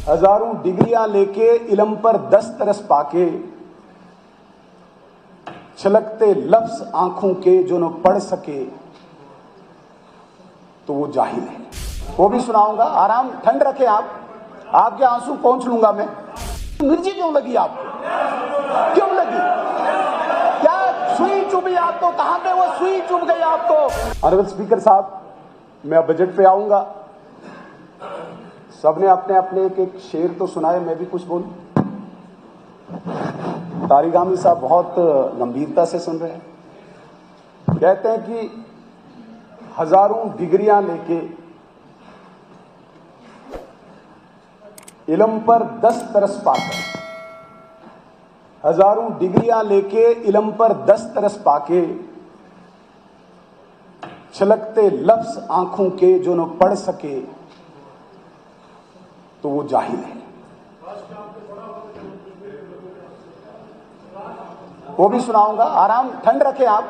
हजारों डिग्रियां लेके इल्म पर 10 तरस पाके, छलकते लफ्ज आंखों के जो न पढ़ सके तो वो जाहिल है। वो भी सुनाऊंगा, आराम ठंड रखे आप, आपके आंसू पहुंच लूंगा मैं। मिर्ची क्यों लगी आपको? क्यों लगी? क्या सुई चुभी आपको? कहां पे वो सुई चुभ गई आपको? ऑनरेबल स्पीकर साहब, मैं बजट पे आऊंगा। सबने अपने अपने एक शेर तो सुनाए, मैं भी कुछ बोलूं। तारिगामी साहब बहुत गंभीरता से सुन रहे हैं। कहते हैं कि हजारों डिग्रियां लेके इल्म पर 10 तरस पाकर, हजारों डिग्रियां लेके इल्म पर 10 तरस पाके, छलकते लफ्ज आंखों के जो न पढ़ सके तो वो जाहिल है। वो भी सुनाऊंगा, आराम ठंड रखे आप,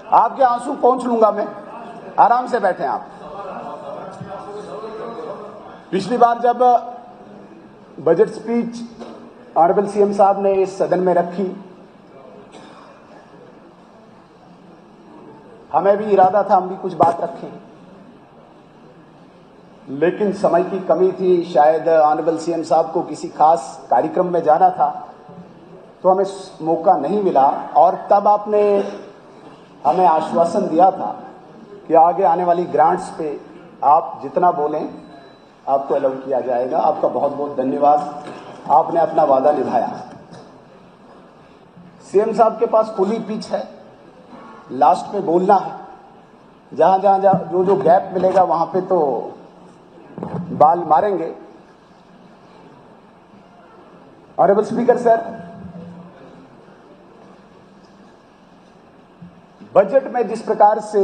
आपके आंसू पहुंच लूंगा मैं। आराम से बैठे आप। पिछली बार जब बजट स्पीच ऑनरेबल सीएम साहब ने इस सदन में रखी, हमें भी इरादा था हम भी कुछ बात रखें, लेकिन समय की कमी थी। शायद ऑनरेबल सीएम साहब को किसी खास कार्यक्रम में जाना था, तो हमें मौका नहीं मिला। और तब आपने हमें आश्वासन दिया था कि आगे आने वाली ग्रांट्स पे आप जितना बोलें आपको अलाउ किया जाएगा। आपका बहुत बहुत धन्यवाद, आपने अपना वादा निभाया। सीएम साहब के पास खुली पिच है, लास्ट में बोलना है। जहां जहां जो गैप मिलेगा वहां पे तो बाल मारेंगे। ऑनरेबल स्पीकर सर, बजट में जिस प्रकार से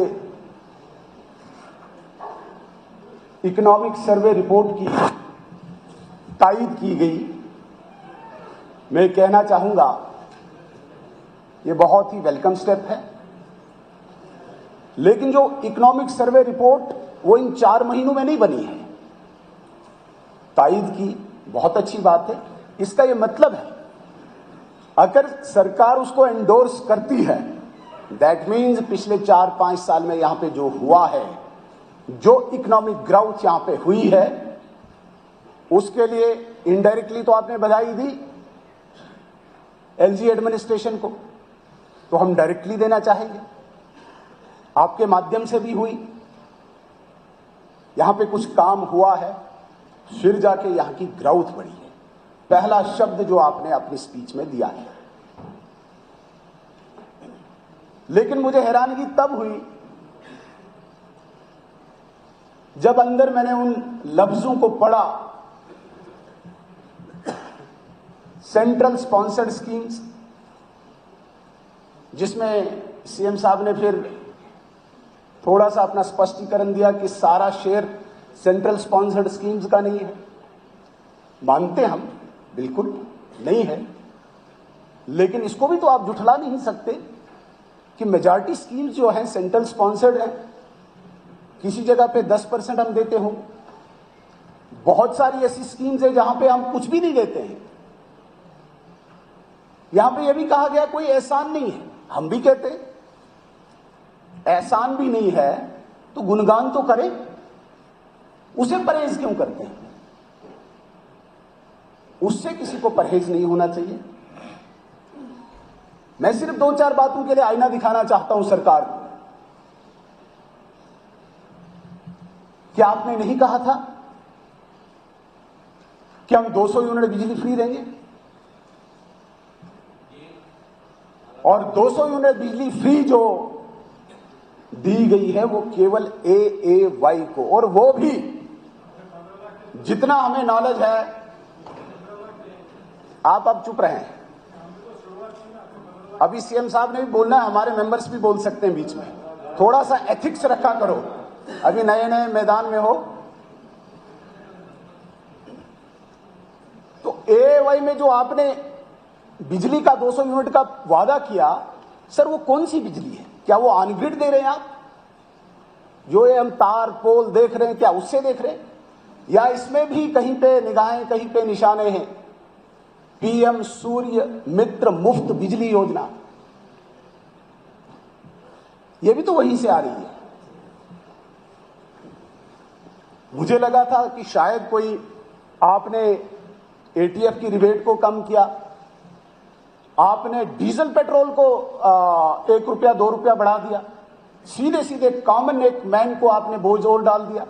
इकोनॉमिक सर्वे रिपोर्ट की तायीद की गई, मैं कहना चाहूंगा ये बहुत ही वेलकम स्टेप है। लेकिन जो इकोनॉमिक सर्वे रिपोर्ट वो इन 4 महीनों में नहीं बनी है। तायीद की बहुत अच्छी बात है। इसका ये मतलब है अगर सरकार उसको एंडोर्स करती है, दैट मीन्स पिछले 4-5 साल में यहां पे जो हुआ है, जो इकोनॉमिक ग्रोथ यहां पे हुई है, उसके लिए इनडायरेक्टली तो आपने बधाई दी एलजी एडमिनिस्ट्रेशन को, तो हम डायरेक्टली देना चाहेंगे। आपके माध्यम से भी हुई, यहां पे कुछ काम हुआ है, फिर जाके यहां की ग्रोथ बढ़ी है। पहला शब्द जो आपने अपनी स्पीच में दिया है। लेकिन मुझे हैरानगी तब हुई जब अंदर मैंने उन लफ्जों को पढ़ा, सेंट्रल स्पॉन्सर्ड स्कीम्स, जिसमें सीएम साहब ने फिर थोड़ा सा अपना स्पष्टीकरण दिया कि सारा शेयर सेंट्रल स्पॉन्सर्ड स्कीम्स का नहीं है। मानते हम, बिल्कुल नहीं है, लेकिन इसको भी तो आप जुठला नहीं सकते कि मेजॉरिटी स्कीम्स जो हैं सेंट्रल स्पॉन्सर्ड हैं। किसी जगह पे 10% हम देते हों, बहुत सारी ऐसी स्कीम्स है जहां पे हम कुछ भी नहीं देते हैं। यहां पे यह भी कहा गया कोई एहसान नहीं है, हम भी कहते हैं एहसान भी नहीं है तो गुणगान तो करें, उसे परहेज क्यों करते हैं? उससे किसी को परहेज नहीं होना चाहिए। मैं सिर्फ 2-4 बातों के लिए आईना दिखाना चाहता हूं सरकार को। क्या आपने नहीं कहा था कि हम 200 यूनिट बिजली फ्री देंगे? और 200 यूनिट बिजली फ्री जो दी गई है वो केवल AAY को, और वो भी जितना हमें नॉलेज है। आप अब चुप रहें, अभी सीएम साहब ने भी बोलना है, हमारे मेंबर्स भी बोल सकते हैं बीच में। थोड़ा सा एथिक्स रखा करो, अभी नए नए मैदान में हो। तो AAY में जो आपने बिजली का 200 यूनिट का वादा किया, सर वो कौन सी बिजली है? क्या वो ऑन ग्रिड दे रहे हैं आप? जो ये हम तार पोल देख रहे हैं, क्या उससे देख रहे हैं? या इसमें भी कहीं पे निगाहें, कहीं पे निशाने हैं? पीएम सूर्य मित्र मुफ्त बिजली योजना, ये भी तो वहीं से आ रही है। मुझे लगा था कि शायद कोई आपने एटीएफ की रिबेट को कम किया, आपने डीजल पेट्रोल को 1 रुपया 2 रुपया बढ़ा दिया, सीधे सीधे कॉमन एक मैन को आपने बोझ और डाल दिया।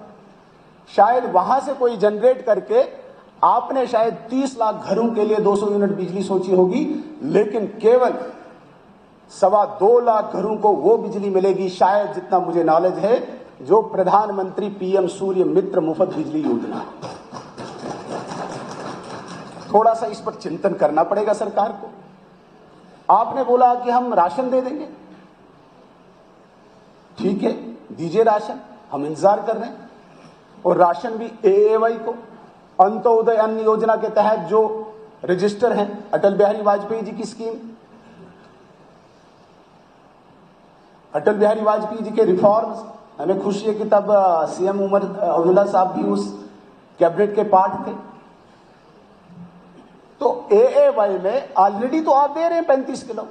शायद वहां से कोई जनरेट करके आपने शायद 30 लाख घरों के लिए 200 यूनिट बिजली सोची होगी, लेकिन केवल 2.25 लाख घरों को वो बिजली मिलेगी शायद, जितना मुझे नॉलेज है, जो प्रधानमंत्री पीएम सूर्य मित्र मुफ्त बिजली योजना। थोड़ा सा इस पर चिंतन करना पड़ेगा सरकार को। आपने बोला कि हम राशन दे देंगे, ठीक है, दीजिए राशन, हम इंतजार कर रहे हैं। और राशन भी एएवाई को, अंत्योदय अन्न योजना के तहत जो रजिस्टर हैं, अटल बिहारी वाजपेयी जी की स्कीम, अटल बिहारी वाजपेयी जी के रिफॉर्म्स, हमें खुशी है कि तब सीएम उमर अब्दुल्ला साहब भी उस कैबिनेट के पार्ट थे। तो एएवाई में ऑलरेडी तो आप दे रहे हैं 35 किलो,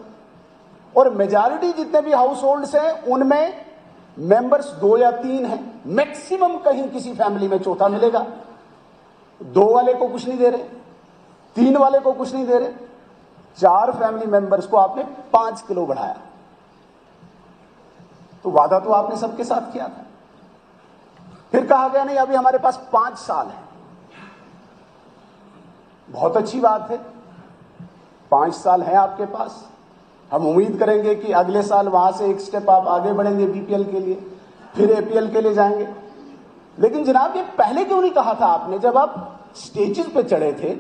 और मेजॉरिटी जितने भी हाउस होल्ड्स हैं उनमें मेंबर्स 2 या 3 हैं, मैक्सिमम कहीं किसी फैमिली में चौथा मिलेगा। 2 वाले को कुछ नहीं दे रहे, 3 वाले को कुछ नहीं दे रहे, 4 फैमिली मेंबर्स को आपने 5 किलो बढ़ाया। तो वादा तो आपने सबके साथ किया था। फिर कहा गया नहीं, अभी हमारे पास 5 साल है। बहुत अच्छी बात है, 5 साल है आपके पास। हम उम्मीद करेंगे कि अगले साल वहां से एक स्टेप आप आगे बढ़ेंगे बीपीएल के लिए, फिर एपीएल के लिए जाएंगे। लेकिन जनाब, ये पहले क्यों नहीं कहा था आपने? जब आप स्टेजेस पे चढ़े थे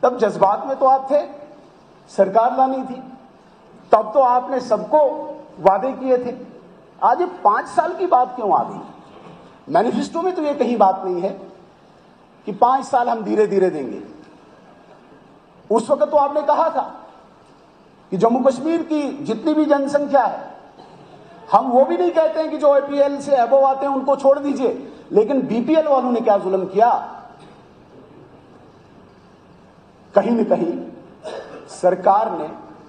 तब जज्बात में तो आप थे, सरकार लानी थी, तब तो आपने सबको वादे किए थे। आज ये 5 साल की बात क्यों आ गई? मैनिफेस्टो में तो ये कहीं बात नहीं है कि 5 साल हम धीरे धीरे देंगे। उस वक्त तो आपने कहा था कि जम्मू कश्मीर की जितनी भी जनसंख्या है, हम वो भी नहीं कहते हैं कि जो एपीएल से अबव आते हैं उनको छोड़ दीजिए, लेकिन बीपीएल वालों ने क्या जुल्म किया? कहीं न कहीं सरकार ने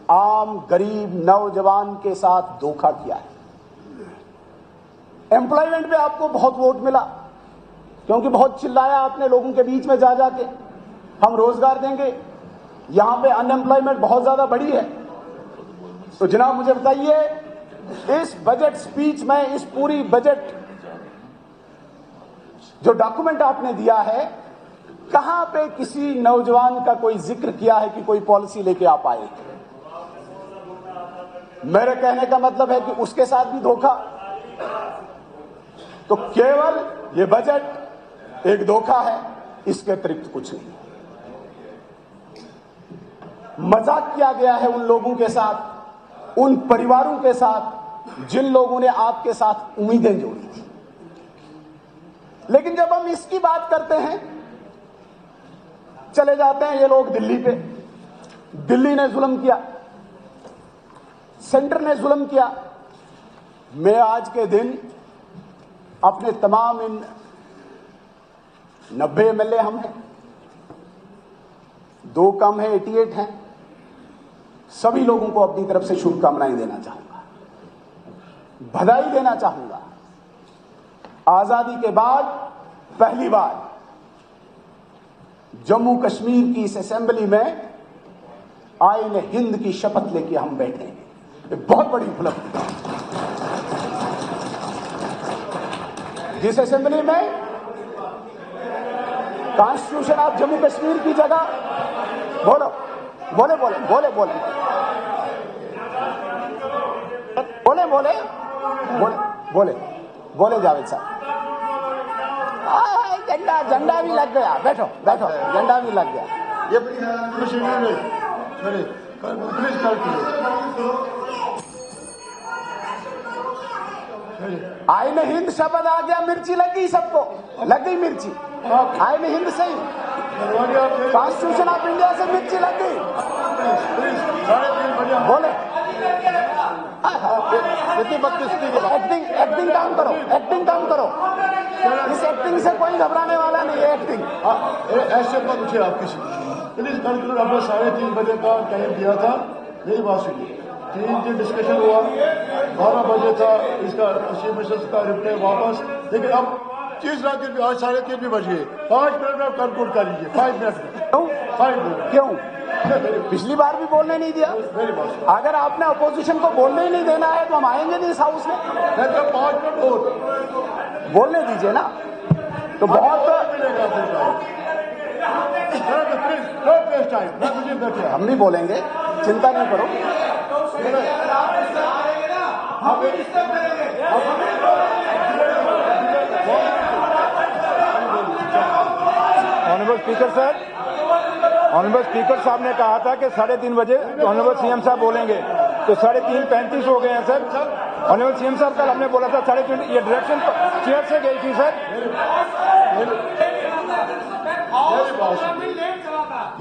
आम गरीब नौजवान के साथ धोखा किया है। एम्प्लॉयमेंट पे आपको बहुत वोट मिला, क्योंकि बहुत चिल्लाया आपने लोगों के बीच में जा जाके, हम रोजगार देंगे। यहां पे अनएम्प्लॉयमेंट बहुत ज्यादा बढ़ी है। तो जनाब मुझे बताइए, इस बजट स्पीच में, इस पूरी बजट जो डॉक्यूमेंट आपने दिया है, कहां पे किसी नौजवान का कोई जिक्र किया है कि कोई पॉलिसी लेके आप आए? मेरे कहने का मतलब है कि उसके साथ भी धोखा। तो केवल ये बजट एक धोखा है, इसके अतिरिक्त कुछ नहीं। मजाक किया गया है उन लोगों के साथ, उन परिवारों के साथ जिन लोगों ने आपके साथ उम्मीदें जोड़ी थी। लेकिन जब हम इसकी बात करते हैं, चले जाते हैं ये लोग दिल्ली पे। दिल्ली ने जुल्म किया, सेंटर ने जुल्म किया। मैं आज के दिन अपने तमाम इन 90 एमएलए हम हैं, 2 कम है, 88 हैं, सभी लोगों को अपनी तरफ से शुभकामनाएं देना चाहूंगा, बधाई देना चाहूंगा। आजादी के बाद पहली बार जम्मू कश्मीर की इस असेंबली में आईन हिंद की शपथ लेके हम बैठे हैं। ये बहुत बड़ी उपलब्धि है। जिस असेंबली में कॉन्स्टिट्यूशन ऑफ जम्मू कश्मीर की जगह, बोलो बोले बोले बोले बोले बोले बोले बोले बोले बोले जावेद साहब, झंडा झंडा भी लग गया। बैठो बैठो, झंडा भी लग गया। ये आईन हिंद शब्द आ गया, मिर्ची लग गई, सबको लग गई मिर्ची। आईन हिंद से ही, कॉन्स्टिट्यूशन ऑफ इंडिया से मिर्ची लग गई। बोले इतनी बदकिस्मती की बात। एक्टिंग काम करो, एक्टिंग काम करो। इस एक्टिंग से कोई घबराने वाला नहीं है। एक्टिंग ऐसे मत उठे आप किसी। Please conclude. आपने 3:30 बजे का टाइम दिया था, मेरी बात सुनिए। 3 दिन डिस्कशन हुआ, 12 बजे था इसका चीफ मिनिस्टर का रिप्लाई वापस। लेकिन अब तीसरा दिन भी आज 3:30 भी बज गए। 5 मिनट में आप कंक्लूड कर लीजिए। 5 मिनट में 5 मिनट क्यों? पिछली बार भी बोलने नहीं दिया। मेरी बात अगर आपने अपोजिशन को बोलने ही नहीं देना है तो हम आएंगे नहीं इस हाउस में। 5 मिनट और बोलने दीजिए ना। तो बहुत मिलेगा प्लीज। हम भी बोलेंगे, चिंता नहीं करो। Honourable speaker sir, honourable speaker साहब ने कहा था कि 3:30 बजे ऑनरेबल सीएम साहब बोलेंगे, तो 3:35 हो गए हैं सर। ऑनरेबल सीएम साहब कल हमने बोला था 3:30, ये डायरेक्शन चेयर से गई थी सर।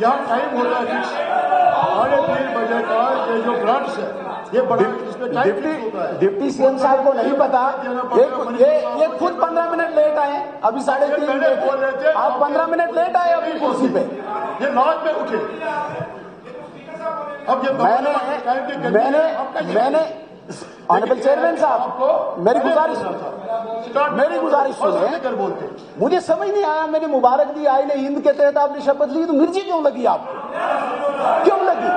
यहाँ टाइम होता है 3:30 बजे का। ये जो ग्रांट्स है ये बड़ा, इसमें टाइम होता है। डिप्टी सीएम साहब को नहीं पता। ये खुद 15 मिनट लेट आए। अभी 3:30 आप 15 मिनट लेट आए अपनी कुर्सी पे। ये लास्ट में उठे। अब ये मैंने ऑनरेबल चेयरमैन साहब, मेरी गुजारिश सुने। बोलते मुझे समझ नहीं आया। मैंने मुबारक दी, आईने हिंद के तहत आपने शपथ ली, तो मिर्ची क्यों लगी आपको? क्यों लगी?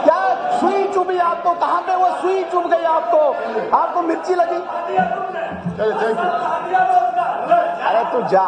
क्या सुई चुभी आपको? कहां पे वो सुई चुभ गई आपको मिर्ची लगी? चलिए, थैंक यू। अरे तू जा।